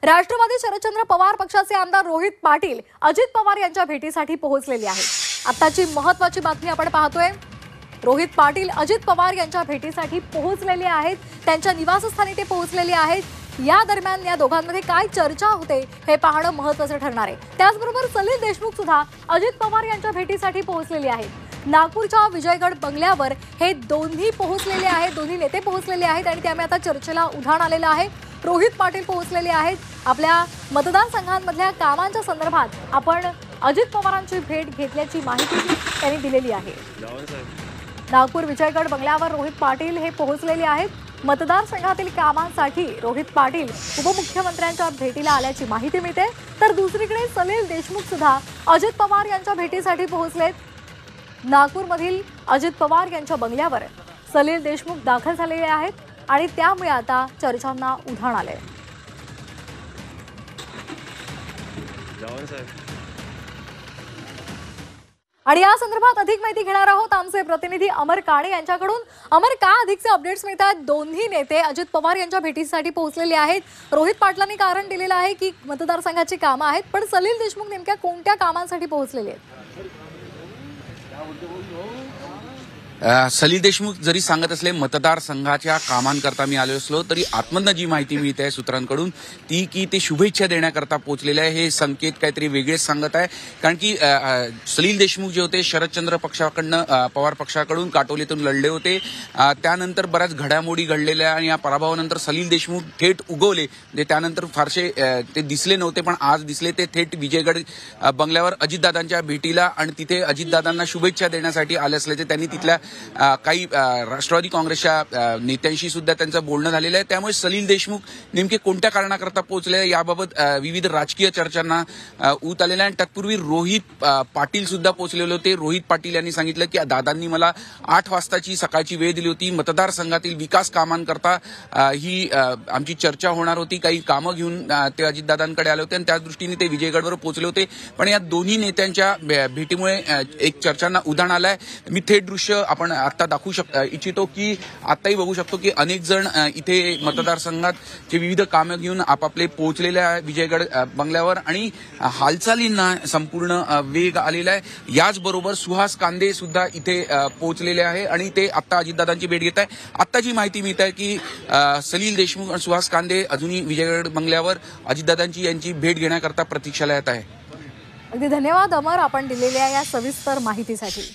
राष्ट्रवादी शरदचंद्र पवार पक्षाचे आमदार रोहित पाटील अजित पवार यांच्या भेटीसाठी पोहोचलेले आहेत। आताची महत्त्वाची बातमी आपण पाहतोय। रोहित पाटील अजित पवार यांच्या भेटीसाठी पोहोचलेले आहेत। त्यांच्या निवासस्थानी ते पोहोचलेले आहेत। या दरम्यान या दोघांमध्ये काय चर्चा होते हे पाहणं महत्त्वाचं ठरणार आहे। त्याचबरोबर सलील देशमुख सुद्धा अजित पवार यांच्या भेटीसाठी पोहोचलेले आहेत। नागपूरच्या विजयगड बंगल्यावर हे दोन्ही पोहोचलेले आहेत, दोन्ही नेते पोहोचलेले आहेत आणि त्यामुळे आता चर्चेला उधाण आलेलं आहे। रोहित पाटील पोहोचलेले आहेत। आपल्या मतदारसंघांमधल्या कामांच्या संदर्भात आपण अजित पवारांची भेट घेतल्याची माहिती त्यांनी दिलेली आहे। नागपूर विजयगड बंगल्यावर रोहित पाटील हे पोहोचलेले आहेत। मतदारसंघातील कामांसाठी रोहित पाटील उपमुख्यमंत्र्यांच्या भेटीला आल्याची माहिती मिळते। तर दुसरीकडे सलील देशमुख सुद्धा अजित पवार यांच्या भेटीसाठी पोहोचलेत। नागपूरमधील अजित पवार यांच्या बंगल्यावर सलील देशमुख दाखल झालेले आहेत आणि त्यामुळे आता चर्चांना उधाण आले। आणि या संदर्भात अधिक माहिती घेणार आहोत आमचे प्रतिनिधी अमर काणे यांच्याकडून। अमर, काय अधिकचे अपडेट्स मिळतात? दोन्ही नेते अजित पवार यांच्या भेटीसाठी पोहोचलेले आहेत। रोहित पाटलांनी कारण दिलेलं आहे की मतदारसंघाची कामं आहेत, पण सलील देशमुख नेमक्या कोणत्या कामांसाठी पोहोचलेले आहेत? सलील देशमुख जरी सांगत असले मतदारसंघाच्या कामांकरता मी आलो असलो, तरी आतमधनं जी माहिती मिळते सूत्रांकडून ती की ते शुभेच्छा देण्याकरता पोहोचलेले आहे। हे संकेत काहीतरी वेगळेच सांगत आहे, कारण की सलील देशमुख जे होते शरदचंद्र पक्षाकडनं पवार पक्षाकडून काटोलीतून लढले होते। त्यानंतर बऱ्याच घडामोडी घडलेल्या आणि या पराभवानंतर सलील देशमुख थेट उगवले। म्हणजे त्यानंतर फारसे ते दिसले नव्हते, पण आज दिसले। ते थेट विजयगड बंगल्यावर अजितदादांच्या भेटीला आणि तिथे अजितदादांना शुभेच्छा देण्यासाठी आले असल्याचे त्यांनी तिथल्या काही राष्ट्रवादी काँग्रेसच्या नेत्यांशी सुद्धा त्यांचं बोलणं झालेलं आहे। त्यामुळे सलील देशमुख नेमके कोणत्या कारणाकरता पोहोचले याबाबत विविध राजकीय चर्चांना ऊत आलेला आहे। आणि तत्पूर्वी रोहित पाटील सुद्धा पोहोचलेले होते। रोहित पाटील यांनी सांगितलं की दादांनी मला 8 वाजताची सकाळची वेळ दिली होती। मतदारसंघातील विकास कामांकरता ही आमची चर्चा होणार होती। काही कामं घेऊन ते अजितदादांकडे आले होते आणि त्या दृष्टीने ते विजयगडवर पोहोचले होते। पण या दोन्ही नेत्यांच्या भेटीमुळे एक चर्चांना उधाण आलंय। मी थेट दृश्य आपण आता दाखवू इच्छितो की आताही बघू शकतो की अनेक जण इथे मतदारसंघात जे विविध कामं घेऊन आपापले पोहोचलेले आहे विजयगड बंगल्यावर आणि हालचालींना संपूर्ण वेग आलेला आहे। याचबरोबर सुहास कांदे सुद्धा इथे पोहोचलेले आहे आणि ते आता अजितदादांची भेट घेत आहे। आता जी माहिती मिळत आहे की सलील देशमुख आणि सुहास कांदे अजूनही विजयगड बंगल्यावर अजितदादांची यांची भेट घेण्याकरता प्रतीक्षालयात आहे। अगदी धन्यवाद अमर, आपण दिलेल्या या सविस्तर माहितीसाठी।